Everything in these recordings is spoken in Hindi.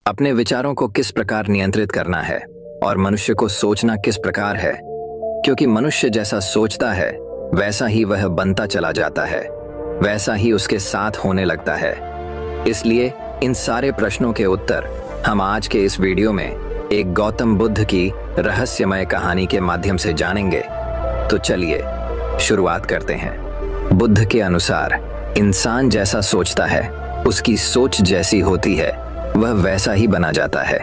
अपने विचारों को किस प्रकार नियंत्रित करना है और मनुष्य को सोचना किस प्रकार है, क्योंकि मनुष्य जैसा सोचता है वैसा ही वह बनता चला जाता है, वैसा ही उसके साथ होने लगता है। इसलिए इन सारे प्रश्नों के उत्तर हम आज के इस वीडियो में एक गौतम बुद्ध की रहस्यमय कहानी के माध्यम से जानेंगे। तो चलिए शुरुआत करते हैं। बुद्ध के अनुसार इंसान जैसा सोचता है, उसकी सोच जैसी होती है, वह वैसा ही बना जाता है।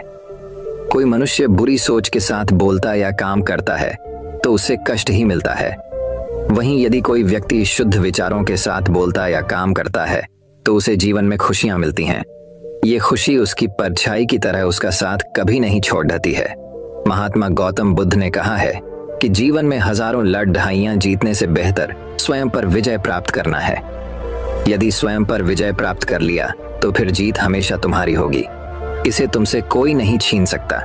कोई मनुष्य बुरी सोच के साथ बोलता या काम करता है तो उसे कष्ट ही मिलता है। वहीं यदि कोई व्यक्ति शुद्ध विचारों के साथ बोलता या काम करता है तो उसे जीवन में खुशियां मिलती हैं। ये खुशी उसकी परछाई की तरह उसका साथ कभी नहीं छोड़ देती है। महात्मा गौतम बुद्ध ने कहा है कि जीवन में हजारों लड़ाइयां जीतने से बेहतर स्वयं पर विजय प्राप्त करना है। यदि स्वयं पर विजय प्राप्त कर लिया तो फिर जीत हमेशा तुम्हारी होगी, इसे तुमसे कोई नहीं छीन सकता।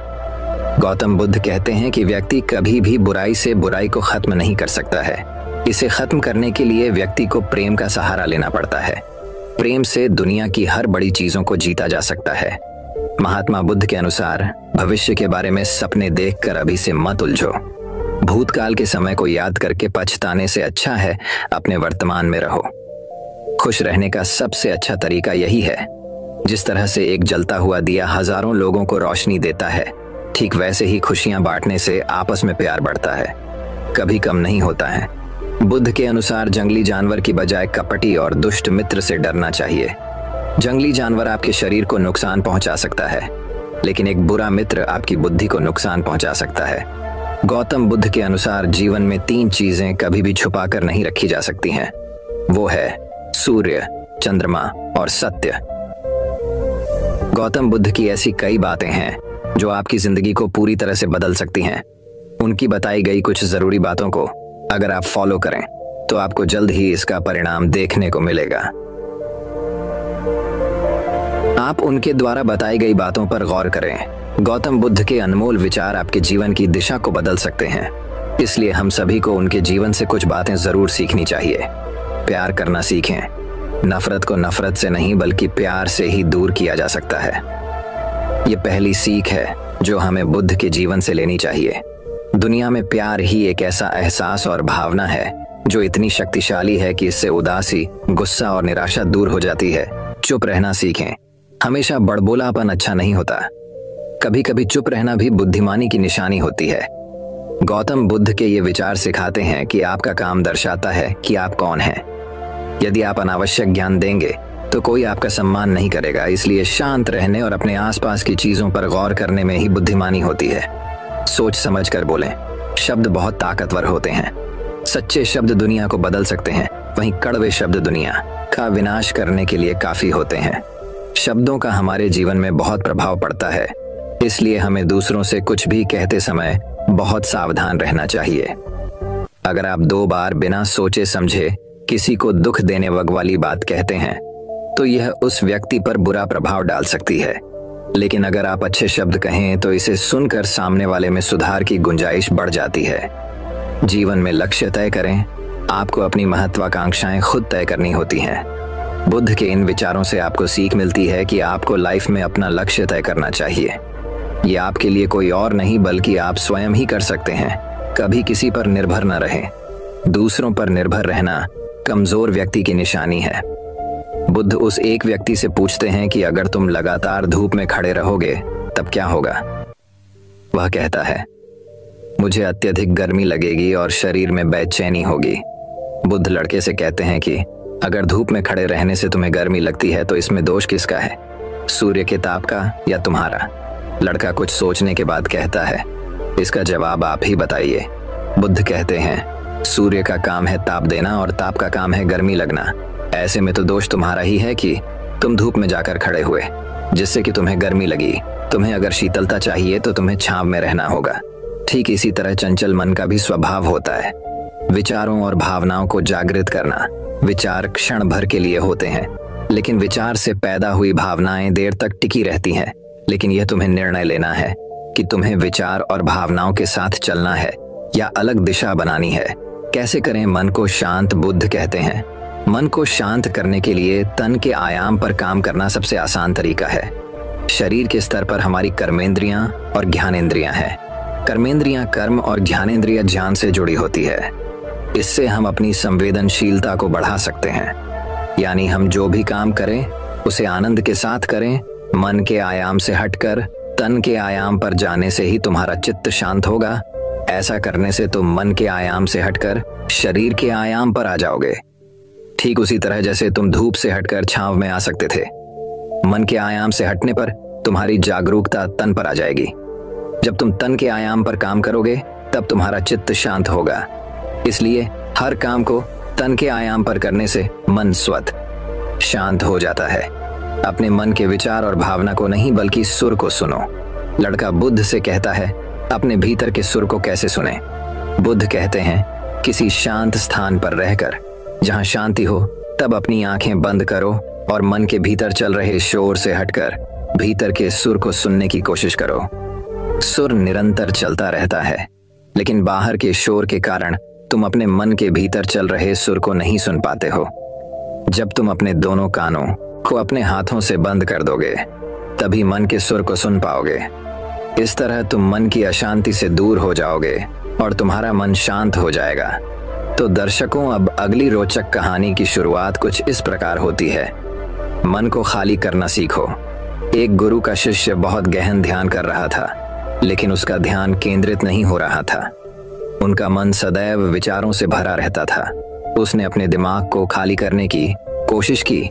गौतम बुद्ध कहते हैं कि व्यक्ति कभी भी बुराई से बुराई को खत्म नहीं कर सकता है। इसे खत्म करने के लिए व्यक्ति को प्रेम का सहारा लेना पड़ता है। प्रेम से दुनिया की हर बड़ी चीजों को जीता जा सकता है। महात्मा बुद्ध के अनुसार भविष्य के बारे में सपने देखकर अभी से मत उलझो। भूतकाल के समय को याद करके पछताने से अच्छा है अपने वर्तमान में रहो। खुश रहने का सबसे अच्छा तरीका यही है। जिस तरह से एक जलता हुआ दिया हजारों लोगों को रोशनी देता है, ठीक वैसे ही खुशियां बांटने से आपस में प्यार बढ़ता है, कभी कम नहीं होता है। बुद्ध के अनुसार जंगली जानवर की बजाय कपटी और दुष्ट मित्र से डरना चाहिए। जंगली जानवर आपके शरीर को नुकसान पहुंचा सकता है, लेकिन एक बुरा मित्र आपकी बुद्धि को नुकसान पहुंचा सकता है। गौतम बुद्ध के अनुसार जीवन में 3 चीजें कभी भी छुपा कर नहीं रखी जा सकती हैं। वो है सूर्य, चंद्रमा और सत्य। गौतम बुद्ध की ऐसी कई बातें हैं जो आपकी जिंदगी को पूरी तरह से बदल सकती हैं। उनकी बताई गई कुछ जरूरी बातों को अगर आप फॉलो करें तो आपको जल्द ही इसका परिणाम देखने को मिलेगा। आप उनके द्वारा बताई गई बातों पर गौर करें। गौतम बुद्ध के अनमोल विचार आपके जीवन की दिशा को बदल सकते हैं, इसलिए हम सभी को उनके जीवन से कुछ बातें जरूर सीखनी चाहिए। प्यार करना सीखें। नफरत को नफरत से नहीं बल्कि प्यार से ही दूर किया जा सकता है। ये पहली सीख है जो हमें बुद्ध के जीवन से लेनी चाहिए। दुनिया में प्यार ही एक ऐसा एहसास और भावना है जो इतनी शक्तिशाली है कि इससे उदासी, गुस्सा और निराशा दूर हो जाती है। चुप रहना सीखें। हमेशा बड़बोलापन अच्छा नहीं होता। कभी कभी चुप रहना भी बुद्धिमानी की निशानी होती है। गौतम बुद्ध के ये विचार सिखाते हैं कि आपका काम दर्शाता है कि आप कौन हैं। यदि आप अनावश्यक ज्ञान देंगे तो कोई आपका सम्मान नहीं करेगा, इसलिए शांत रहने और अपने आसपास की चीजों पर गौर करने में ही बुद्धिमानी होती है। सोच समझ कर बोलें। शब्द बहुत ताकतवर होते हैं। सच्चे शब्द दुनिया को बदल सकते हैं, वहीं कड़वे शब्द दुनिया का विनाश करने के लिए काफी होते हैं। शब्दों का हमारे जीवन में बहुत प्रभाव पड़ता है, इसलिए हमें दूसरों से कुछ भी कहते समय बहुत सावधान रहना चाहिए। अगर आप 2 बार बिना सोचे समझे किसी को दुख देने वाली बात कहते हैं तो यह उस व्यक्ति पर बुरा प्रभाव डाल सकती है, लेकिन अगर आप अच्छे शब्द कहें तो इसे सुनकर सामने वाले में सुधार की गुंजाइश बढ़ जाती है। जीवन में लक्ष्य तय करें। आपको अपनी महत्वाकांक्षाएं खुद तय करनी होती हैं। बुद्ध के इन विचारों से आपको सीख मिलती है कि आपको लाइफ में अपना लक्ष्य तय करना चाहिए। ये आपके लिए कोई और नहीं बल्कि आप स्वयं ही कर सकते हैं। कभी किसी पर निर्भर न रहें। दूसरों पर निर्भर रहना कमजोर व्यक्ति की निशानी है। बुद्ध उस एक व्यक्ति से पूछते हैं कि अगर तुम लगातार धूप में खड़े रहोगे तब क्या होगा। वह कहता है, मुझे अत्यधिक गर्मी लगेगी और शरीर में बेचैनी होगी। बुद्ध लड़के से कहते हैं कि अगर धूप में खड़े रहने से तुम्हें गर्मी लगती है तो इसमें दोष किसका है, सूर्य के ताप का या तुम्हारा। लड़का कुछ सोचने के बाद कहता है, इसका जवाब आप ही बताइए। बुद्ध कहते हैं, सूर्य का काम है ताप देना और ताप का काम है गर्मी लगना। ऐसे में तो दोष तुम्हारा ही है कि तुम धूप में जाकर खड़े हुए, जिससे कि तुम्हें गर्मी लगी। तुम्हें अगर शीतलता चाहिए तो तुम्हें छांव में रहना होगा। ठीक इसी तरह चंचल मन का भी स्वभाव होता है। विचारों और भावनाओं को जागृत करना। विचार क्षण भर के लिए होते हैं, लेकिन विचार से पैदा हुई भावनाएं देर तक टिकी रहती हैं। लेकिन यह तुम्हें निर्णय लेना है कि तुम्हें विचार और भावनाओं के साथ चलना है या अलग दिशा बनानी है। कैसे करें मन को शांत? बुद्ध कहते हैं, मन को शांत करने के लिए तन के आयाम पर काम करना सबसे आसान तरीका है। शरीर के स्तर पर हमारी कर्मेंद्रियां और ज्ञानेंद्रियां हैं। कर्मेंद्रियां कर्म और ज्ञानेंद्रियां ज्ञान से जुड़ी होती है। इससे हम अपनी संवेदनशीलता को बढ़ा सकते हैं, यानी हम जो भी काम करें उसे आनंद के साथ करें। मन के आयाम से हटकर तन के आयाम पर जाने से ही तुम्हारा चित्त शांत होगा। ऐसा करने से तुम मन के आयाम से हटकर शरीर के आयाम पर आ जाओगे, ठीक उसी तरह जैसे तुम धूप से हटकर छांव में आ सकते थे। मन के आयाम से हटने पर तुम्हारी जागरूकता तन पर आ जाएगी। जब तुम तन के आयाम पर काम करोगे तब तुम्हारा चित्त शांत होगा। इसलिए हर काम को तन के आयाम पर करने से मन स्वतः शांत हो जाता है। अपने मन के विचार और भावना को नहीं बल्कि सुर को सुनो। लड़का बुद्ध से कहता है, अपने भीतर के सुर को कैसे सुने? बुद्ध कहते हैं, किसी शांत स्थान पर रहकर, जहां शांति हो, तब अपनी आंखें बंद करो और मन के भीतर चल रहे शोर से हटकर भीतर के सुर को सुनने की कोशिश करो। सुर निरंतर चलता रहता है, लेकिन बाहर के शोर के कारण तुम अपने मन के भीतर चल रहे सुर को नहीं सुन पाते हो। जब तुम अपने दोनों कानों को अपने हाथों से बंद कर दोगे, तभी मन के सुर को सुन पाओगे। इस तरह तुम मन की अशांति से दूर हो जाओगे और तुम्हारा मन शांत हो जाएगा। तो दर्शकों, अब अगली रोचक कहानी की शुरुआत कुछ इस प्रकार होती है। मन को खाली करना सीखो। एक गुरु का शिष्य बहुत गहन ध्यान कर रहा था, लेकिन उसका ध्यान केंद्रित नहीं हो रहा था। उनका मन सदैव विचारों से भरा रहता था। उसने अपने दिमाग को खाली करने की कोशिश की,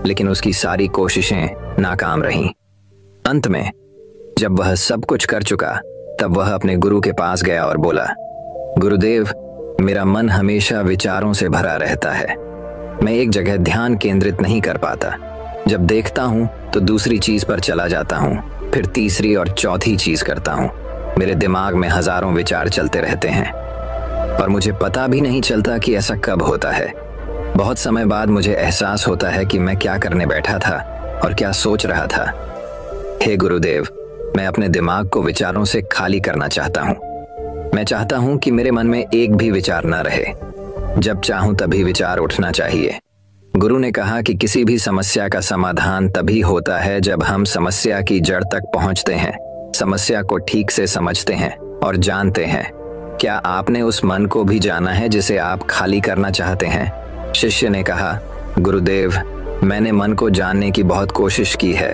लेकिन उसकी सारी कोशिशें नाकाम रहीं। अंत में जब वह सब कुछ कर चुका, तब वह अपने गुरु के पास गया और बोला, गुरुदेव, मेरा मन हमेशा विचारों से भरा रहता है। मैं एक जगह ध्यान केंद्रित नहीं कर पाता। जब देखता हूं तो दूसरी चीज पर चला जाता हूं, फिर तीसरी और चौथी चीज करता हूं। मेरे दिमाग में हजारों विचार चलते रहते हैं और मुझे पता भी नहीं चलता कि ऐसा कब होता है। बहुत समय बाद मुझे एहसास होता है कि मैं क्या करने बैठा था और क्या सोच रहा था। हे गुरुदेव, मैं अपने दिमाग को विचारों से खाली करना चाहता हूँ। मैं चाहता हूँ कि मेरे मन में एक भी विचार न रहे। जब चाहूं तभी विचार उठना चाहिए। गुरु ने कहा कि किसी भी समस्या का समाधान तभी होता है जब हम समस्या की जड़ तक पहुंचते हैं, समस्या को ठीक से समझते हैं और जानते हैं। क्या आपने उस मन को भी जाना है जिसे आप खाली करना चाहते हैं? शिष्य ने कहा, गुरुदेव, मैंने मन को जानने की बहुत कोशिश की है,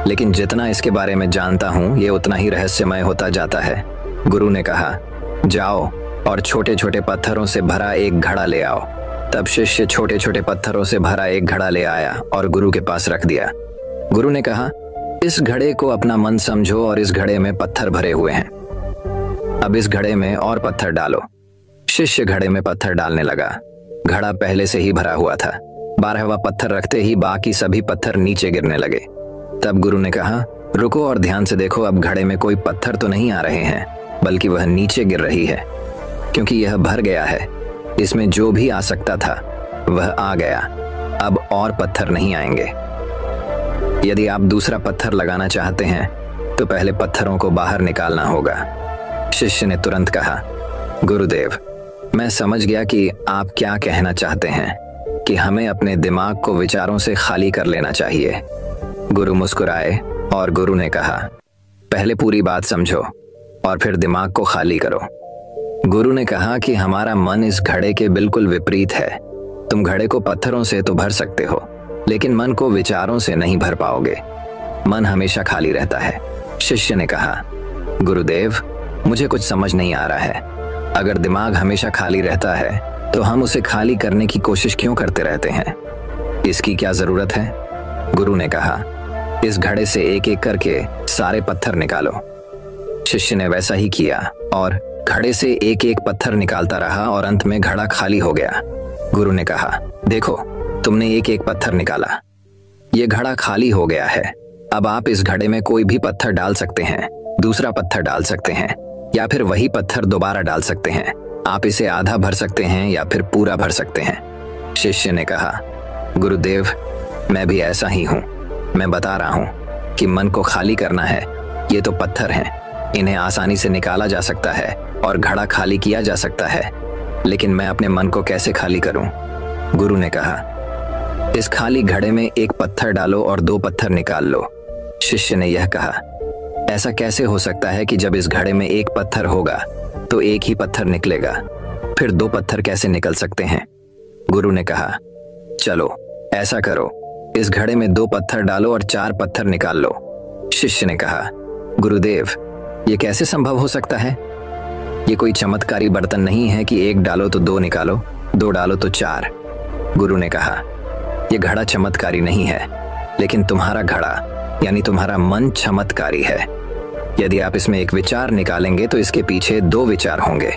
लेकिन जितना इसके बारे में जानता हूँ ये उतना ही रहस्यमय होता जाता है। गुरु ने कहा, जाओ और छोटे छोटे पत्थरों से भरा एक घड़ा ले आओ। तब शिष्य छोटे छोटे पत्थरों से भरा एक घड़ा ले आया और गुरु के पास रख दिया। गुरु ने कहा, इस घड़े को अपना मन समझो और इस घड़े में पत्थर भरे हुए हैं। अब इस घड़े में और पत्थर डालो। शिष्य घड़े में पत्थर डालने लगा। घड़ा पहले से ही भरा हुआ था। 12वां पत्थर रखते ही बाकी सभी पत्थर नीचे गिरने लगे। तब गुरु ने कहा, रुको और ध्यान से देखो। अब घड़े में कोई पत्थर तो नहीं आ रहे हैं, बल्कि वह नीचे गिर रही है, क्योंकि यह भर गया है। इसमें जो भी आ सकता था वह आ गया। अब और पत्थर नहीं आएंगे। यदि आप दूसरा पत्थर लगाना चाहते हैं तो पहले पत्थरों को बाहर निकालना होगा। शिष्य ने तुरंत कहा, गुरुदेव, मैं समझ गया कि आप क्या कहना चाहते हैं, कि हमें अपने दिमाग को विचारों से खाली कर लेना चाहिए। गुरु मुस्कुराए और गुरु ने कहा, पहले पूरी बात समझो और फिर दिमाग को खाली करो। गुरु ने कहा कि हमारा मन इस घड़े के बिल्कुल विपरीत है। तुम घड़े को पत्थरों से तो भर सकते हो, लेकिन मन को विचारों से नहीं भर पाओगे। मन हमेशा खाली रहता है। शिष्य ने कहा, गुरुदेव, मुझे कुछ समझ नहीं आ रहा है। अगर दिमाग हमेशा खाली रहता है तो हम उसे खाली करने की कोशिश क्यों करते रहते हैं? इसकी क्या जरूरत है? गुरु ने कहा, इस घड़े से एक एक करके सारे पत्थर निकालो। शिष्य ने वैसा ही किया और घड़े से एक एक पत्थर निकालता रहा और अंत में घड़ा खाली हो गया। गुरु ने कहा, देखो, तुमने एक एक पत्थर निकाला, ये घड़ा खाली हो गया है। अब आप इस घड़े में कोई भी पत्थर डाल सकते हैं, दूसरा पत्थर डाल सकते हैं, या फिर वही पत्थर दोबारा डाल सकते हैं। आप इसे आधा भर सकते हैं या फिर पूरा भर सकते हैं। शिष्य ने कहा, गुरुदेव, मैं भी ऐसा ही हूँ। मैं बता रहा हूँ कि मन को खाली करना है। ये तो पत्थर हैं, इन्हें आसानी से निकाला जा सकता है और घड़ा खाली किया जा सकता है, लेकिन मैं अपने मन को कैसे खाली करूं? गुरु ने कहा, इस खाली घड़े में एक पत्थर डालो और 2 पत्थर निकाल लो। शिष्य ने यह कहा, ऐसा कैसे हो सकता है कि जब इस घड़े में एक पत्थर होगा तो एक ही पत्थर निकलेगा, फिर दो पत्थर कैसे निकल सकते हैं? गुरु ने कहा, चलो ऐसा करो, इस घड़े में दो पत्थर डालो और चार पत्थर निकाल लो। शिष्य ने कहा, गुरुदेव, ये कैसे संभव हो सकता है? ये कोई चमत्कारी बर्तन नहीं है कि एक डालो तो दो निकालो, दो डालो तो चार। गुरु ने कहा, यह घड़ा चमत्कारी नहीं है, लेकिन तुम्हारा घड़ा यानी तुम्हारा मन चमत्कारी है। यदि आप इसमें एक विचार निकालेंगे तो इसके पीछे दो विचार होंगे।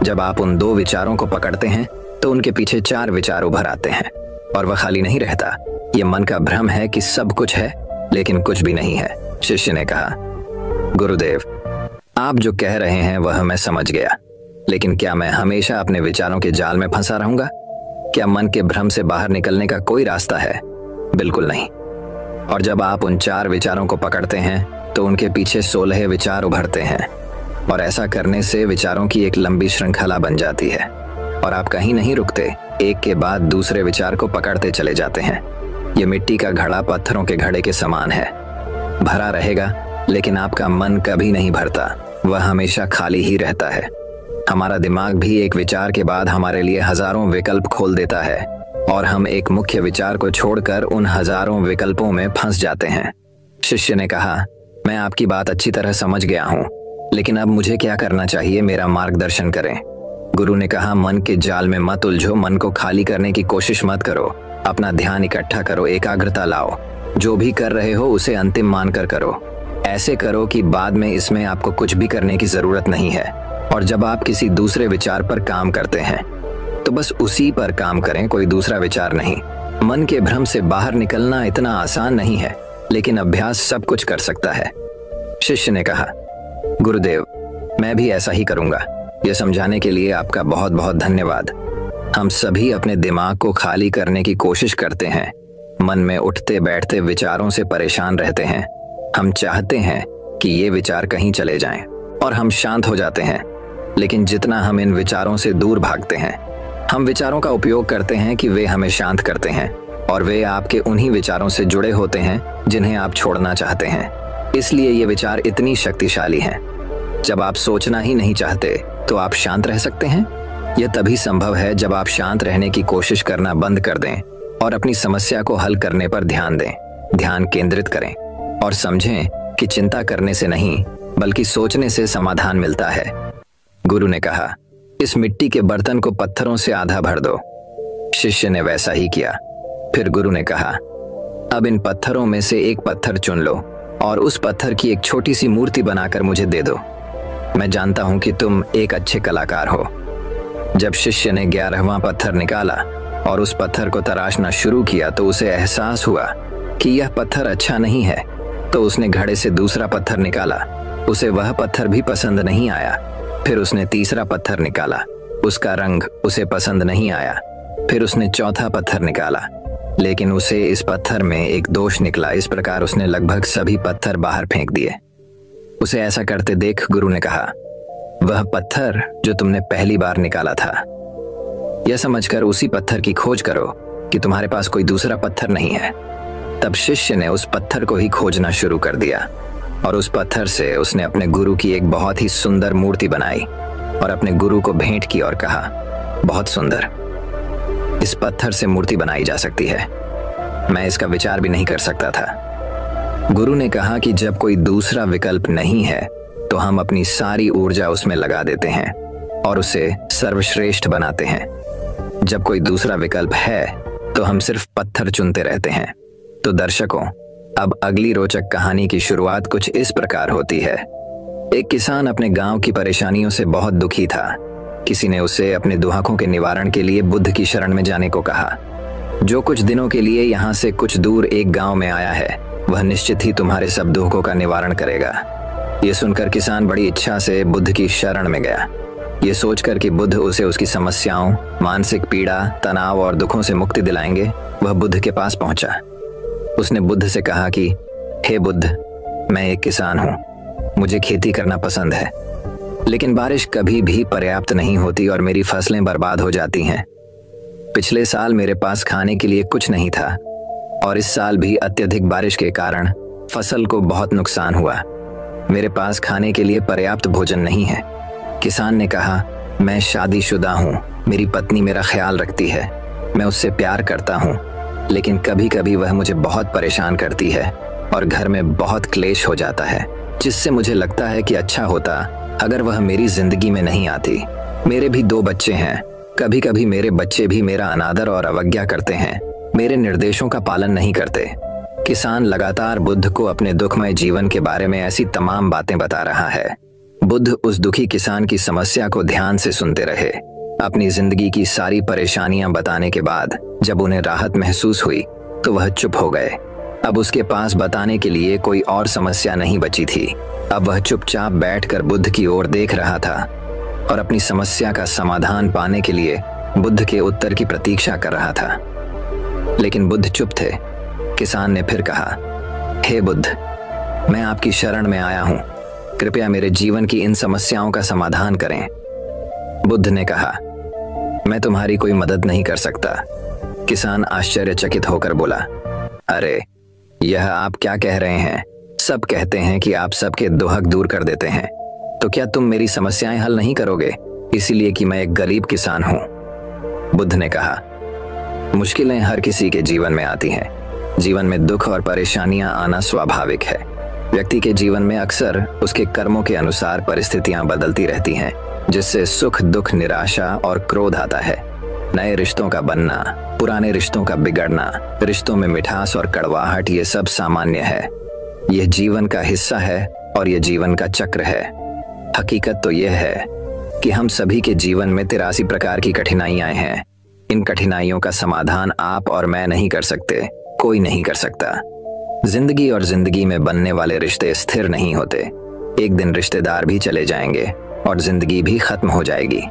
जब आप उन दो विचारों को पकड़ते हैं तो उनके पीछे चार विचार उभर आते हैं, और वह खाली नहीं रहता। ये मन का भ्रम है कि सब कुछ है लेकिन कुछ भी नहीं है। शिष्य ने कहा, गुरुदेव, आप जो कह रहे हैं वह मैं समझ गया, लेकिन क्या मैं हमेशा अपने विचारों के जाल में फंसा रहूंगा? क्या मन के भ्रम से बाहर निकलने का कोई रास्ता है? बिल्कुल नहीं। और जब आप उन चार विचारों को पकड़ते हैं तो उनके पीछे 16 विचार उभरते हैं, और ऐसा करने से विचारों की एक लंबी श्रृंखला बन जाती है और आप कहीं नहीं रुकते, एक के बाद दूसरे विचार को पकड़ते चले जाते हैं। ये मिट्टी का घड़ा पत्थरों के घड़े के समान है, भरा रहेगा, लेकिन आपका मन कभी नहीं भरता, वह हमेशा खाली ही रहता है। हमारा दिमाग भी एक विचार के बाद हमारे लिए हजारों विकल्प खोल देता है, और हम एक मुख्य विचार को छोड़कर उन हजारों विकल्पों में फंस जाते हैं। शिष्य ने कहा, मैं आपकी बात अच्छी तरह समझ गया हूँ, लेकिन अब मुझे क्या करना चाहिए? मेरा मार्गदर्शन करें। गुरु ने कहा, मन के जाल में मत उलझो, मन को खाली करने की कोशिश मत करो, अपना ध्यान इकट्ठा करो, एकाग्रता लाओ। जो भी कर रहे हो उसे अंतिम मानकर करो। ऐसे करो कि बाद में इसमें आपको कुछ भी करने की जरूरत नहीं है। और जब आप किसी दूसरे विचार पर काम करते हैं तो बस उसी पर काम करें, कोई दूसरा विचार नहीं। मन के भ्रम से बाहर निकलना इतना आसान नहीं है, लेकिन अभ्यास सब कुछ कर सकता है। शिष्य ने कहा, गुरुदेव, मैं भी ऐसा ही करूंगा। यह समझाने के लिए आपका बहुत बहुत धन्यवाद। हम सभी अपने दिमाग को खाली करने की कोशिश करते हैं, मन में उठते बैठते विचारों से परेशान रहते हैं। हम चाहते हैं कि ये विचार कहीं चले जाएं और हम शांत हो जाते हैं, लेकिन जितना हम इन विचारों से दूर भागते हैं, हम विचारों का उपयोग करते हैं कि वे हमें शांत करते हैं, और वे आपके उन्हीं विचारों से जुड़े होते हैं जिन्हें आप छोड़ना चाहते हैं। इसलिए ये विचार इतनी शक्तिशाली हैं। जब आप सोचना ही नहीं चाहते तो आप शांत रह सकते हैं। यह तभी संभव है जब आप शांत रहने की कोशिश करना बंद कर दें और अपनी समस्या को हल करने पर ध्यान दें, ध्यान केंद्रित करें और समझें कि चिंता करने से नहीं बल्कि सोचने से समाधान मिलता है। गुरु ने कहा, इस मिट्टी के बर्तन को पत्थरों से आधा भर दो। शिष्य ने वैसा ही किया। फिर गुरु ने कहा, अब इन पत्थरों में से एक पत्थर चुन लो और उस पत्थर की एक छोटी सी मूर्ति बनाकर मुझे दे दो। मैं जानता हूं कि तुम एक अच्छे कलाकार हो। जब शिष्य ने 11वां पत्थर निकाला और उस पत्थर को तराशना शुरू किया तो उसे एहसास हुआ कि यह पत्थर अच्छा नहीं है। तो उसने घड़े से दूसरा पत्थर निकाला, उसे वह पत्थर भी पसंद नहीं आया। फिर उसने तीसरा पत्थर निकाला, उसका रंग उसे पसंद नहीं आया। फिर उसने चौथा पत्थर निकाला, लेकिन उसे इस पत्थर में एक दोष निकला। इस प्रकार उसने लगभग सभी पत्थर बाहर फेंक दिए। उसे ऐसा करते देख गुरु ने कहा, वह पत्थर जो तुमने पहली बार निकाला था, यह समझकर उसी पत्थर की खोज करो कि तुम्हारे पास कोई दूसरा पत्थर नहीं है। तब शिष्य ने उस पत्थर को ही खोजना शुरू कर दिया और उस पत्थर से उसने अपने गुरु की एक बहुत ही सुंदर मूर्ति बनाई और अपने गुरु को भेंट की और कहा, बहुत सुंदर, इस पत्थर से मूर्ति बनाई जा सकती है। मैं इसका विचार भी नहीं कर सकता था। गुरु ने कहा कि जब कोई दूसरा विकल्प नहीं है तो हम अपनी सारी ऊर्जा उसमें लगा देते हैं और उसे सर्वश्रेष्ठ बनाते हैं। जब कोई दूसरा विकल्प है तो हम सिर्फ पत्थर चुनते रहते हैं। तो दर्शकों, अब अगली रोचक कहानी की शुरुआत कुछ इस प्रकार होती है। एक किसान अपने गांव की परेशानियों से बहुत दुखी था। किसी ने उसे अपने दुहाकों के निवारण के लिए बुद्ध की शरण में जाने को कहा। जो कुछ दिनों के लिए यहाँ से कुछ दूर एक गांव में आया है, वह निश्चित ही तुम्हारे सब दुखों का निवारण करेगा। ये सुनकर किसान बड़ी इच्छा से बुद्ध की शरण में गया, ये सोचकर कि बुद्ध उसे उसकी समस्याओं, मानसिक पीड़ा, तनाव और दुखों से मुक्ति दिलाएंगे। वह बुद्ध के पास पहुंचा। उसने बुद्ध से कहा कि हे बुद्ध, मैं एक किसान हूँ, मुझे खेती करना पसंद है, लेकिन बारिश कभी भी पर्याप्त नहीं होती और मेरी फसलें बर्बाद हो जाती हैं। पिछले साल मेरे पास खाने के लिए कुछ नहीं था और इस साल भी अत्यधिक बारिश के कारण फसल को बहुत नुकसान हुआ। मेरे पास खाने के लिए पर्याप्त भोजन नहीं है। किसान ने कहा, मैं शादीशुदा हूँ, मेरी पत्नी मेरा ख्याल रखती है, मैं उससे प्यार करता हूँ, लेकिन कभी कभी वह मुझे बहुत परेशान करती है और घर में बहुत क्लेश हो जाता है, जिससे मुझे लगता है कि अच्छा होता अगर वह मेरी जिंदगी में नहीं आती। मेरे भी 2 बच्चे हैं। कभी कभी मेरे बच्चे भी मेरा अनादर और अवज्ञा करते हैं, मेरे निर्देशों का पालन नहीं करते। किसान लगातार बुद्ध को अपने दुखमय जीवन के बारे में ऐसी तमाम बातें बता रहा है। बुद्ध उस दुखी किसान की समस्या को ध्यान से सुनते रहे। अपनी जिंदगी की सारी परेशानियां बताने के बाद जब उन्हें राहत महसूस हुई तो वह चुप हो गए। अब उसके पास बताने के लिए कोई और समस्या नहीं बची थी। अब वह चुपचाप बैठकर बुद्ध की ओर देख रहा था और अपनी समस्या का समाधान पाने के लिए बुद्ध के उत्तर की प्रतीक्षा कर रहा था। लेकिन बुद्ध चुप थे। किसान ने फिर कहा, हे बुद्ध, मैं आपकी शरण में आया हूं, कृपया मेरे जीवन की इन समस्याओं का समाधान करें। बुद्ध ने कहा, मैं तुम्हारी कोई मदद नहीं कर सकता। किसान आश्चर्यचकित होकर बोला, अरे यह आप क्या कह रहे हैं? सब कहते हैं कि आप सबके दुहक दूर कर देते हैं, तो क्या तुम मेरी समस्याएं हल नहीं करोगे इसीलिए कि मैं एक गरीब किसान हूं? बुद्ध ने कहा, मुश्किलें हर किसी के जीवन में आती हैं। जीवन में दुख और परेशानियां आना स्वाभाविक है। व्यक्ति के जीवन में अक्सर उसके कर्मों के अनुसार परिस्थितियां बदलती रहती हैं, जिससे सुख, दुख, निराशा और क्रोध आता है। नए रिश्तों का बनना, पुराने रिश्तों का बिगड़ना, रिश्तों में मिठास और कड़वाहट, ये सब सामान्य है। यह जीवन का हिस्सा है और यह जीवन का चक्र है। हकीकत तो यह है कि हम सभी के जीवन में 83 प्रकार की कठिनाइयां हैं। इन कठिनाइयों का समाधान आप और मैं नहीं कर सकते, कोई नहीं कर सकता। जिंदगी और जिंदगी में बनने वाले रिश्ते स्थिर नहीं होते। एक दिन रिश्तेदार भी चले जाएंगे और जिंदगी भी खत्म हो जाएगी,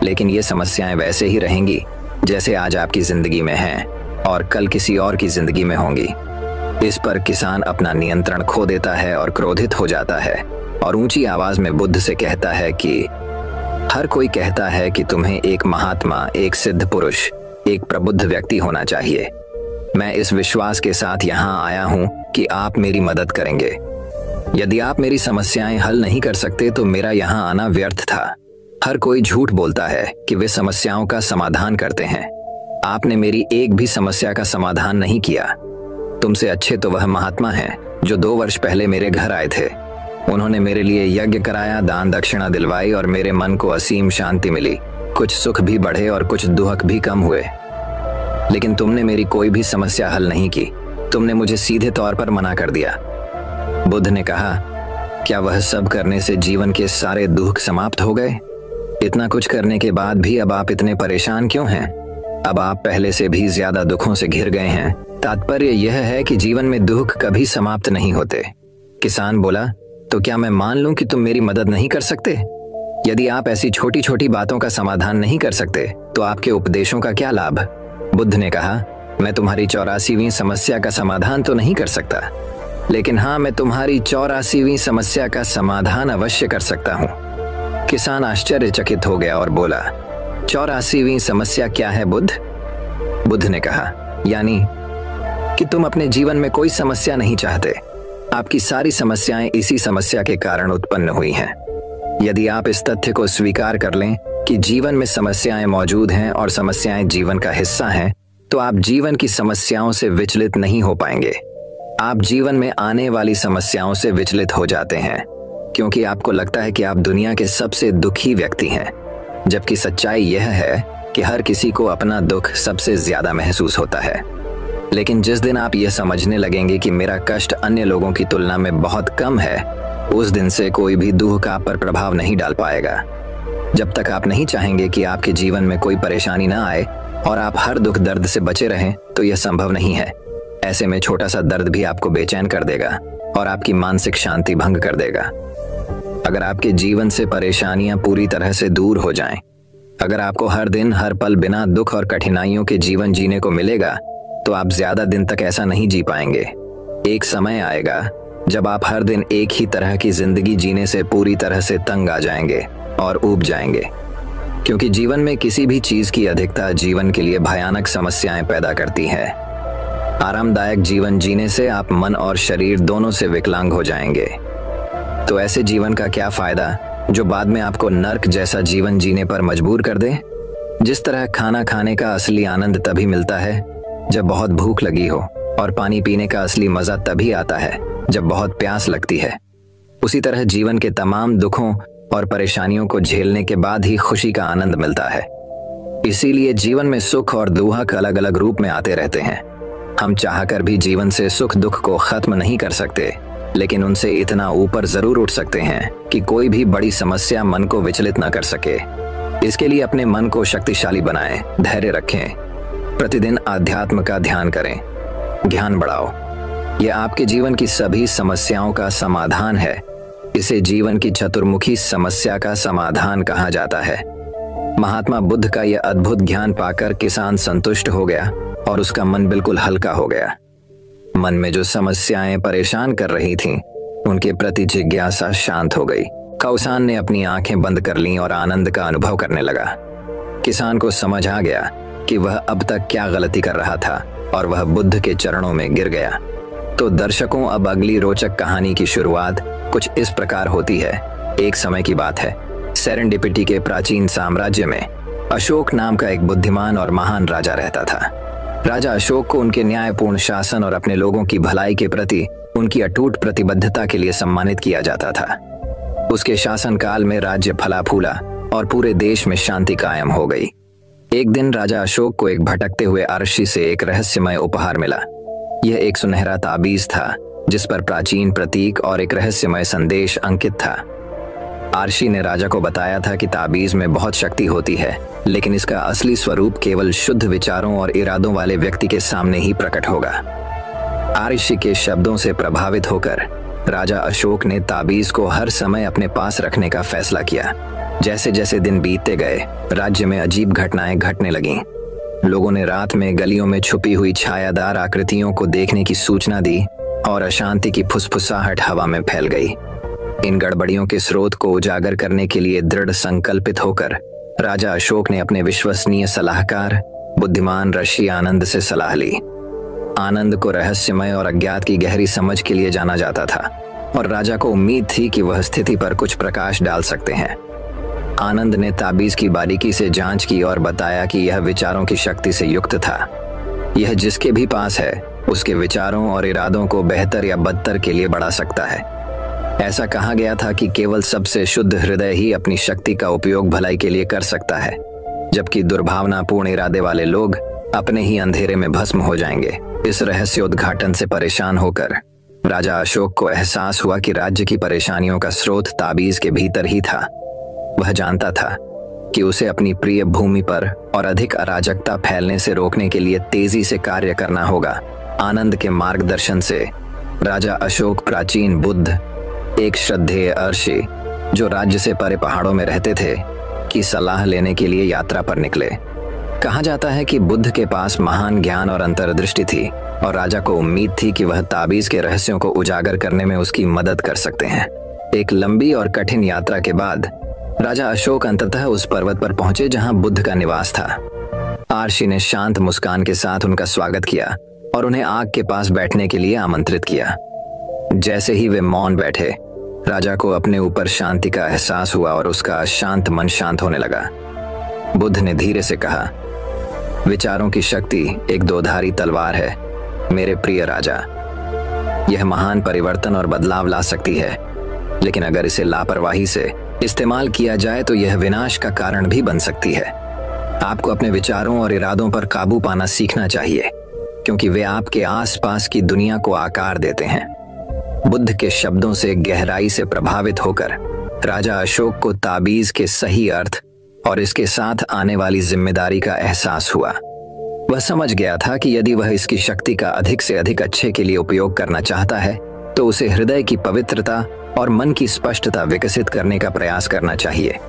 लेकिन ये समस्याएं वैसे ही रहेंगी जैसे आज आपकी जिंदगी में हैं और कल किसी और की जिंदगी में होंगी। इस पर किसान अपना नियंत्रण खो देता है और क्रोधित हो जाता है और ऊंची आवाज में बुद्ध से कहता है कि हर कोई कहता है कि तुम्हें एक महात्मा, एक सिद्ध पुरुष, एक प्रबुद्ध व्यक्ति होना चाहिए। मैं इस विश्वास के साथ यहाँ आया हूँ कि आप मेरी मदद करेंगे। यदि आप मेरी समस्याएं हल नहीं कर सकते तो मेरा यहाँ आना व्यर्थ था। हर कोई झूठ बोलता है कि वे समस्याओं का समाधान करते हैं। आपने मेरी एक भी समस्या का समाधान नहीं किया। तुमसे अच्छे तो वह महात्मा हैं जो 2 वर्ष पहले मेरे घर आए थे। उन्होंने मेरे लिए यज्ञ कराया, दान दक्षिणा दिलवाई और मेरे मन को असीम शांति मिली। कुछ सुख भी बढ़े और कुछ दुहक भी कम हुए। लेकिन तुमने मेरी कोई भी समस्या हल नहीं की। तुमने मुझे सीधे तौर पर मना कर दिया। बुद्ध ने कहा, क्या वह सब करने से जीवन के सारे दुख समाप्त हो गए? इतना कुछ करने के बाद भी अब आप इतने परेशान क्यों हैं? अब आप पहले से भी ज्यादा दुखों से घिर गए हैं। तात्पर्य यह है कि जीवन में दुख कभी समाप्त नहीं होते। किसान बोला, तो क्या मैं मान लूं कि तुम मेरी मदद नहीं कर सकते? यदि आप ऐसी छोटी छोटी बातों का समाधान नहीं कर सकते तो आपके उपदेशों का क्या लाभ? बुद्ध ने कहा, मैं तुम्हारी 84वीं समस्या का समाधान तो नहीं कर सकता, लेकिन हाँ, मैं तुम्हारी 84वीं समस्या का समाधान अवश्य कर सकता हूँ। किसान आश्चर्यचकित हो गया और बोला, 84वीं समस्या क्या है बुद्ध? बुद्ध ने कहा, यानी कि तुम अपने जीवन में कोई समस्या नहीं चाहते। आपकी सारी समस्याएं इसी समस्या के कारण उत्पन्न हुई हैं। यदि आप इस तथ्य को स्वीकार कर लें कि जीवन में समस्याएं मौजूद हैं और समस्याएं जीवन का हिस्सा हैं, तो आप जीवन की समस्याओं से विचलित नहीं हो पाएंगे। आप जीवन में आने वाली समस्याओं से विचलित हो जाते हैं क्योंकि आपको लगता है कि आप दुनिया के सबसे दुखी व्यक्ति हैं, जबकि सच्चाई यह है कि हर किसी को अपना दुख सबसे ज्यादा महसूस होता है। लेकिन जिस दिन आप यह समझने लगेंगे कि मेरा कष्ट अन्य लोगों की तुलना में बहुत कम है, उस दिन से कोई भी दुख आप पर प्रभाव नहीं डाल पाएगा। जब तक आप नहीं चाहेंगे कि आपके जीवन में कोई परेशानी ना आए और आप हर दुख दर्द से बचे रहें, तो यह संभव नहीं है। ऐसे में छोटा सा दर्द भी आपको बेचैन कर देगा और आपकी मानसिक शांति भंग कर देगा। अगर आपके जीवन से परेशानियां पूरी तरह से दूर हो जाएं, अगर आपको हर दिन हर पल बिना दुख और कठिनाइयों के जीवन जीने को मिलेगा, तो आप ज्यादा दिन तक ऐसा नहीं जी पाएंगे। एक समय आएगा जब आप हर दिन एक ही तरह की जिंदगी जीने से पूरी तरह से तंग आ जाएंगे और ऊब जाएंगे, क्योंकि जीवन में किसी भी चीज की अधिकता जीवन के लिए भयानक समस्याएं पैदा करती है। आरामदायक जीवन जीने से आप मन और शरीर दोनों से विकलांग हो जाएंगे। तो ऐसे जीवन का क्या फायदा जो बाद में आपको नर्क जैसा जीवन जीने पर मजबूर कर दे। जिस तरह खाना खाने का असली आनंद तभी मिलता है जब बहुत भूख लगी हो, और पानी पीने का असली मजा तभी आता है जब बहुत प्यास लगती है, उसी तरह जीवन के तमाम दुखों और परेशानियों को झेलने के बाद ही खुशी का आनंद मिलता है। इसीलिए जीवन में सुख और दुख अलग अलग रूप में आते रहते हैं। हम चाहकर भी जीवन से सुख दुख को खत्म नहीं कर सकते, लेकिन उनसे इतना ऊपर जरूर उठ सकते हैं कि कोई भी बड़ी समस्या मन को विचलित न कर सके। इसके लिए अपने मन को शक्तिशाली बनाएं, धैर्य रखें, प्रतिदिन आध्यात्म का ध्यान करें, ज्ञान बढ़ाओ। यह आपके जीवन की सभी समस्याओं का समाधान है। इसे जीवन की चतुर्मुखी समस्या का समाधान कहा जाता है। महात्मा बुद्ध का यह अद्भुत ज्ञान पाकर किसान संतुष्ट हो गया और उसका मन बिल्कुल हल्का हो गया। मन में जो समस्याएं परेशान कर रही थीं, उनके प्रति जिज्ञासा शांत हो गई। कौसान ने अपनी आंखें बंद कर लीं और आनंद का अनुभव करने लगा। किसान को समझ आ गया कि वह अब तक क्या गलती कर रहा था और वह बुद्ध के चरणों में गिर गया। तो दर्शकों, अब अगली रोचक कहानी की शुरुआत कुछ इस प्रकार होती है। एक समय की बात है, सेरेंडिपिटी के प्राचीन साम्राज्य में अशोक नाम का एक बुद्धिमान और महान राजा रहता था। राजा अशोक को उनके न्यायपूर्ण शासन और अपने लोगों की भलाई के प्रति उनकी अटूट प्रतिबद्धता के लिए सम्मानित किया जाता था। उसके शासनकाल में राज्य फला फूला और पूरे देश में शांति कायम हो गई। एक दिन राजा अशोक को एक भटकते हुए आरशी से एक रहस्यमय उपहार मिला। यह एक सुनहरा ताबीज था जिस पर प्राचीन प्रतीक और एक रहस्यमय संदेश अंकित था। आरशी ने राजा को बताया था कि ताबीज में बहुत शक्ति होती है, लेकिन इसका असली स्वरूप केवल शुद्ध विचारों और इरादों वाले व्यक्ति के सामने ही प्रकट होगा। आरशी के शब्दों से प्रभावित होकर राजा अशोक ने ताबीज को हर समय अपने पास रखने का फैसला किया। जैसे जैसे दिन बीतते गए, राज्य में अजीब घटनाएं घटने लगीं। लोगों ने रात में गलियों में छुपी हुई छायादार आकृतियों को देखने की सूचना दी और अशांति की फुसफुसाहट हवा में फैल गई। इन गड़बड़ियों के स्रोत को उजागर करने के लिए दृढ़ संकल्पित होकर राजा अशोक ने अपने विश्वसनीय सलाहकार बुद्धिमान ऋषि आनंद से सलाह ली। आनंद को रहस्यमय और अज्ञात की गहरी समझ के लिए जाना जाता था और राजा को उम्मीद थी कि वह स्थिति पर कुछ प्रकाश डाल सकते हैं। आनंद ने ताबीज की बारीकी से जांच की और बताया कि यह विचारों की शक्ति से युक्त था। यह जिसके भी पास है उसके विचारों और इरादों को बेहतर या बदतर के लिए बढ़ा सकता है। ऐसा कहा गया था कि केवल सबसे शुद्ध हृदय ही अपनी शक्ति का उपयोग भलाई के लिए कर सकता है, जबकि दुर्भावनापूर्ण इरादे वाले लोग अपने ही अंधेरे में भस्म हो जाएंगे। इस रहस्योद्घाटन से परेशान होकर राजा अशोक को एहसास हुआ कि राज्य की परेशानियों का स्रोत ताबीज के भीतर ही था। वह जानता था कि उसे अपनी प्रिय भूमि पर और अधिक अराजकता फैलने से रोकने के लिए तेजी से कार्य करना होगा। आनंद के मार्गदर्शन से राजा अशोक प्राचीन बुद्ध, एक श्रद्धेय ऋषि जो राज्य से परे पहाड़ों में रहते थे, की सलाह लेने के लिए यात्रा पर निकले। कहा जाता है कि बुद्ध के पास महान ज्ञान और अंतर्दृष्टि थी और राजा को उम्मीद थी कि वह ताबीज के रहस्यों को उजागर करने में उसकी मदद कर सकते हैं। एक लंबी और कठिन यात्रा के बाद राजा अशोक अंततः उस पर्वत पर पहुंचे जहां बुद्ध का निवास था। आरशी ने शांत मुस्कान के साथ उनका स्वागत किया और उन्हें आग के पास बैठने के लिए आमंत्रित किया। जैसे ही वे मौन बैठे, राजा को अपने ऊपर शांति का एहसास हुआ और उसका अशांत मन शांत होने लगा। बुद्ध ने धीरे से कहा, विचारों की शक्ति एक दोधारी तलवार है मेरे प्रिय राजा। यह महान परिवर्तन और बदलाव ला सकती है, लेकिन अगर इसे लापरवाही से इस्तेमाल किया जाए तो यह विनाश का कारण भी बन सकती है। आपको अपने विचारों और इरादों पर काबू पाना सीखना चाहिए, क्योंकि वे आपके आसपास की दुनिया को आकार देते हैं। बुद्ध के शब्दों से गहराई से प्रभावित होकर राजा अशोक को ताबीज के सही अर्थ और इसके साथ आने वाली जिम्मेदारी का एहसास हुआ। वह समझ गया था कि यदि वह इसकी शक्ति का अधिक से अधिक अच्छे के लिए उपयोग करना चाहता है तो उसे हृदय की पवित्रता और मन की स्पष्टता विकसित करने का प्रयास करना चाहिए।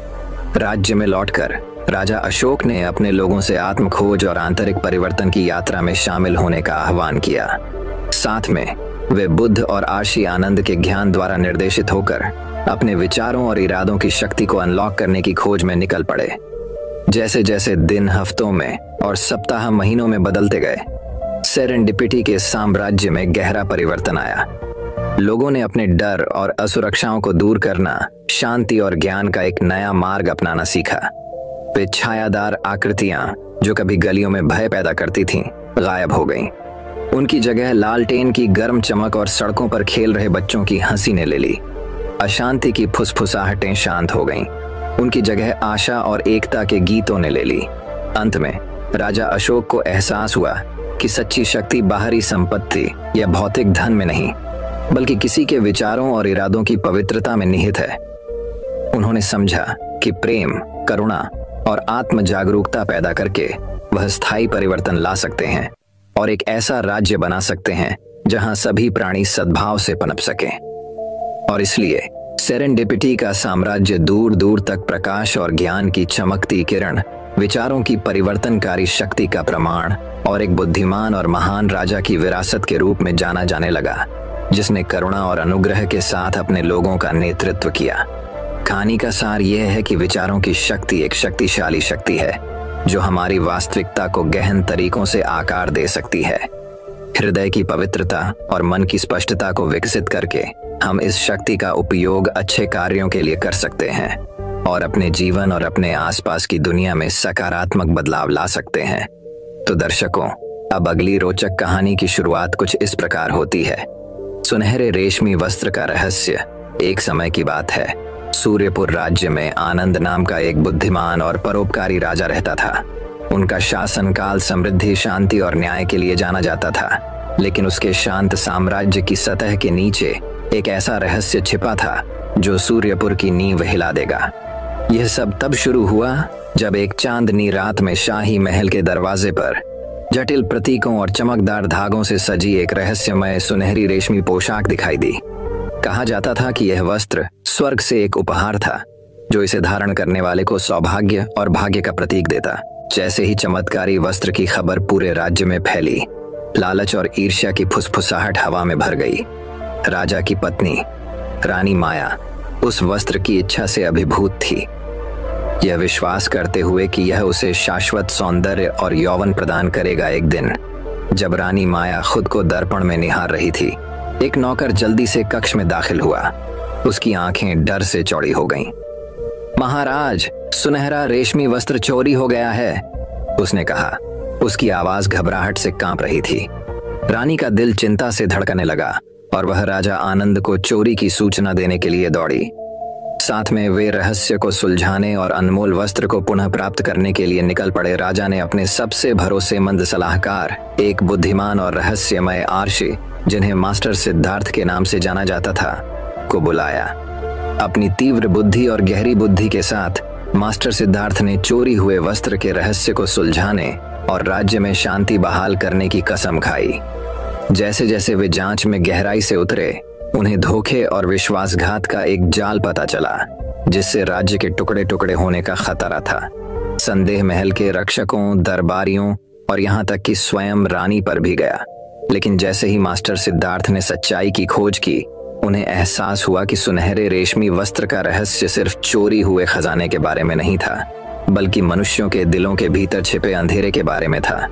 राज्य में लौटकर राजा अशोक ने अपने लोगों से आत्म खोज और आंतरिक परिवर्तन की यात्रा में शामिल होने का आह्वान किया। साथ में वे बुद्ध और आशी आनंद के ज्ञान द्वारा निर्देशित होकर अपने विचारों और इरादों की शक्ति को अनलॉक करने की खोज में निकल पड़े। जैसे जैसे दिन हफ्तों में और सप्ताह महीनों में बदलते गए, सेरेंडिपिटी के साम्राज्य में गहरा परिवर्तन आया। लोगों ने अपने डर और असुरक्षाओं को दूर करना, शांति और ज्ञान का एक नया मार्ग अपनाना सीखा। वे छायादार आकृतियां जो कभी गलियों में भय पैदा करती थीं, गायब हो गईं। उनकी जगह लालटेन की गर्म चमक और सड़कों पर खेल रहे बच्चों की हंसी ने ले ली। अशांति की फुसफुसाहटें शांत हो गईं। उनकी जगह आशा और एकता के गीतों ने ले ली। अंत में राजा अशोक को एहसास हुआ कि सच्ची शक्ति बाहरी संपत्ति या भौतिक धन में नहीं, बल्कि किसी के विचारों और इरादों की पवित्रता में निहित है। उन्होंने समझा कि प्रेम, करुणा और आत्म जागरूकता पैदा करके वह स्थायी परिवर्तन ला सकते हैं और एक ऐसा राज्य बना सकते हैं जहां सभी प्राणी सद्भाव से पनप सकें। और इसलिए सेरेंडिपिटी का साम्राज्य दूर दूर तक प्रकाश और ज्ञान की चमकती किरण, विचारों की परिवर्तनकारी शक्ति का प्रमाण और एक बुद्धिमान और महान राजा की विरासत के रूप में जाना जाने लगा, जिसने करुणा और अनुग्रह के साथ अपने लोगों का नेतृत्व किया। कहानी का सार यह है कि विचारों की शक्ति एक शक्तिशाली शक्ति है जो हमारी वास्तविकता को गहन तरीकों से आकार दे सकती है। हृदय की पवित्रता और मन की स्पष्टता को विकसित करके हम इस शक्ति का उपयोग अच्छे कार्यों के लिए कर सकते हैं और अपने जीवन और अपने आसपास की दुनिया में सकारात्मक बदलाव ला सकते हैं। तो दर्शकों, अब अगली रोचक कहानी की शुरुआत कुछ इस प्रकार होती है। सुनहरे रेशमी वस्त्र का रहस्य। एक समय की बात है, सूर्यपुर राज्य में आनंद नाम का एक बुद्धिमान और परोपकारी राजा रहता था। उनका शासनकाल समृद्धि, शांति और न्याय के लिए जाना जाता था, लेकिन उसके शांत साम्राज्य की सतह के नीचे एक ऐसा रहस्य छिपा था जो सूर्यपुर की नींव हिला देगा। यह सब तब शुरू हुआ जब एक चांदनी रात में शाही महल के दरवाजे पर जटिल प्रतीकों और चमकदार धागों से सजी एक रहस्यमय सुनहरी रेशमी पोशाक दिखाई दी। कहा जाता था कि यह वस्त्र स्वर्ग से एक उपहार था जो इसे धारण करने वाले को सौभाग्य और भाग्य का प्रतीक देता। जैसे ही चमत्कारी वस्त्र की खबर पूरे राज्य में फैली, लालच और ईर्ष्या की फुसफुसाहट हवा में भर गई। राजा की पत्नी रानी माया उस वस्त्र की इच्छा से अभिभूत थी, यह विश्वास करते हुए कि यह उसे शाश्वत सौंदर्य और यौवन प्रदान करेगा। एक दिन जब रानी माया खुद को दर्पण में निहार रही थी, एक नौकर जल्दी से कक्ष में दाखिल हुआ। उसकी आंखें डर से चौड़ी हो गईं। महाराज, सुनहरा रेशमी वस्त्र चोरी हो गया है, उसने कहा। उसकी आवाज घबराहट से कांप रही थी। रानी का दिल चिंता से धड़कने लगा और वह राजा आनंद को चोरी की सूचना देने के लिए दौड़ी। साथ में वे रहस्य को सुलझाने और अनमोल वस्त्र को पुनः प्राप्त करने के लिए निकल पड़े। राजा ने अपने सबसे भरोसेमंद सलाहकार, एक बुद्धिमान और रहस्यमय आर्षी जिन्हें मास्टर सिद्धार्थ के नाम से जाना जाता था, को बुलाया। अपनी तीव्र बुद्धि और गहरी बुद्धि के साथ मास्टर सिद्धार्थ ने चोरी हुए वस्त्र के रहस्य को सुलझाने और राज्य में शांति बहाल करने की कसम खाई। जैसे जैसे वे जांच में गहराई से उतरे, उन्हें धोखे और विश्वासघात का एक जाल पता चला जिससे राज्य के टुकड़े टुकड़े होने का खतरा था। संदेह महल के रक्षकों, दरबारियों और यहाँ तक कि स्वयं रानी पर भी गया। लेकिन जैसे ही मास्टर सिद्धार्थ ने सच्चाई की खोज की, उन्हें एहसास हुआ कि सुनहरे रेशमी वस्त्र का रहस्य सिर्फ चोरी हुए खजाने के बारे में नहीं था, बल्कि मनुष्यों के दिलों के भीतर छिपे अंधेरे के बारे में था।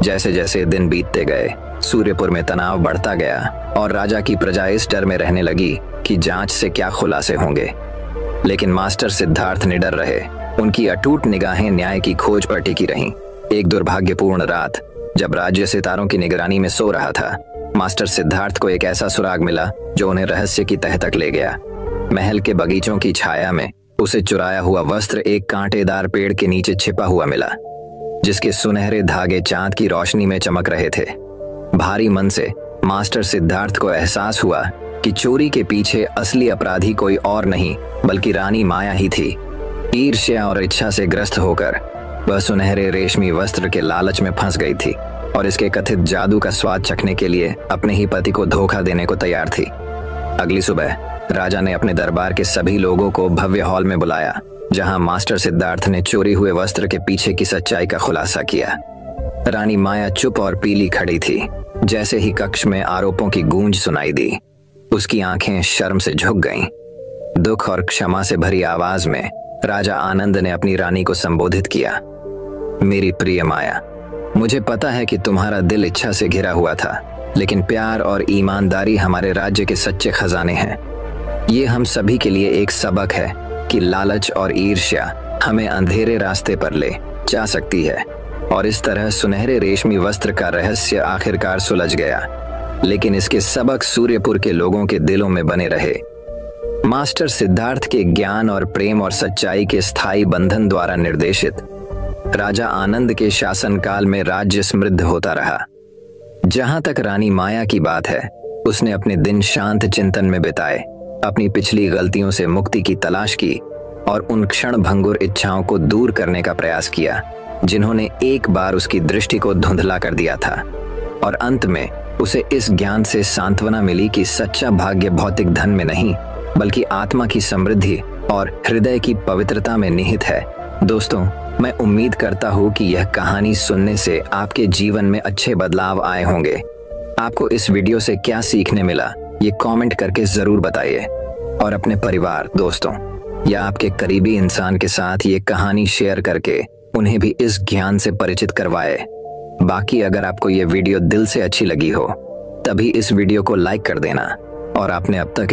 जैसे जैसे दिन बीतते गए, सूर्यपुर में तनाव बढ़ता गया और राजा की प्रजा इस डर में रहने लगी कि जांच से क्या खुलासे होंगे। लेकिन मास्टर सिद्धार्थ निडर रहे। उनकी अटूट निगाहें न्याय की खोज पर टिकी रहीं। एक दुर्भाग्यपूर्ण रात, जब राज्य सितारों की निगरानी में सो रहा था, मास्टर सिद्धार्थ को एक ऐसा सुराग मिला जो उन्हें रहस्य की तह तक ले गया। महल के बगीचों की छाया में उसे चुराया हुआ वस्त्र एक कांटेदार पेड़ के नीचे छिपा हुआ मिला, जिसके सुनहरे धागे चांद की रोशनी में चमक रहे थे। भारी मन से मास्टर सिद्धार्थ को एहसास हुआ कि चोरी के पीछे असली अपराधी कोई और नहीं बल्कि रानी माया ही थी। ईर्ष्या और इच्छा से ग्रस्त होकर वह सुनहरे रेशमी वस्त्र के लालच में फंस गई थी और इसके कथित जादू का स्वाद चखने के लिए अपने ही पति को धोखा देने को तैयार थी। अगली सुबह राजा ने अपने दरबार के सभी लोगों को भव्य हॉल में बुलाया, जहां मास्टर सिद्धार्थ ने चोरी हुए वस्त्र के पीछे की सच्चाई का खुलासा किया। रानी माया चुप और पीली खड़ी थी। जैसे ही कक्ष में आरोपों की गूंज सुनाई दी, उसकी आंखें शर्म से झुक गईं। दुख और क्षमा से भरी आवाज में राजा आनंद ने अपनी रानी को संबोधित किया। मेरी प्रिय माया, मुझे पता है कि तुम्हारा दिल इच्छा से घिरा हुआ था, लेकिन प्यार और ईमानदारी हमारे राज्य के सच्चे खजाने हैं। ये हम सभी के लिए एक सबक है कि लालच और ईर्ष्या हमें अंधेरे रास्ते पर ले जा सकती है। और इस तरह सुनहरे रेशमी वस्त्र का रहस्य आखिरकार सुलझ गया, लेकिन इसके सबक सूर्यपुर के लोगों के दिलों में बने रहे। मास्टर सिद्धार्थ के ज्ञान और प्रेम और सच्चाई के स्थायी बंधन द्वारा निर्देशित राजा आनंद के शासनकाल में राज्य समृद्ध होता रहा। जहां तक रानी माया की बात है, उसने अपने दिन शांत चिंतन में बिताए, अपनी पिछली गलतियों से मुक्ति की तलाश की और उन क्षण भंगुर इच्छाओं को दूर करने का प्रयास किया जिन्होंने एक बार उसकी दृष्टि को धुंधला कर दिया था। और अंत में उसे इस ज्ञान से सांत्वना मिली कि सच्चा भाग्य भौतिक धन में नहीं, बल्कि आत्मा की समृद्धि और हृदय की पवित्रता में निहित है। दोस्तों, मैं उम्मीद करता हूँ कि यह कहानी सुनने से आपके जीवन में अच्छे बदलाव आए होंगे। आपको इस वीडियो से क्या सीखने मिला, ये कमेंट करके जरूर बताइए। और अपने परिवार, दोस्तों या आपके करीबी इंसान के साथ ये कहानी शेयर करके उन्हें भी इस ज्ञान से परिचित करवाए। बाकी अगर आपको ये वीडियो दिल से अच्छी लगी हो, तभी इस वीडियो को लाइक कर देना। और आपने अब तक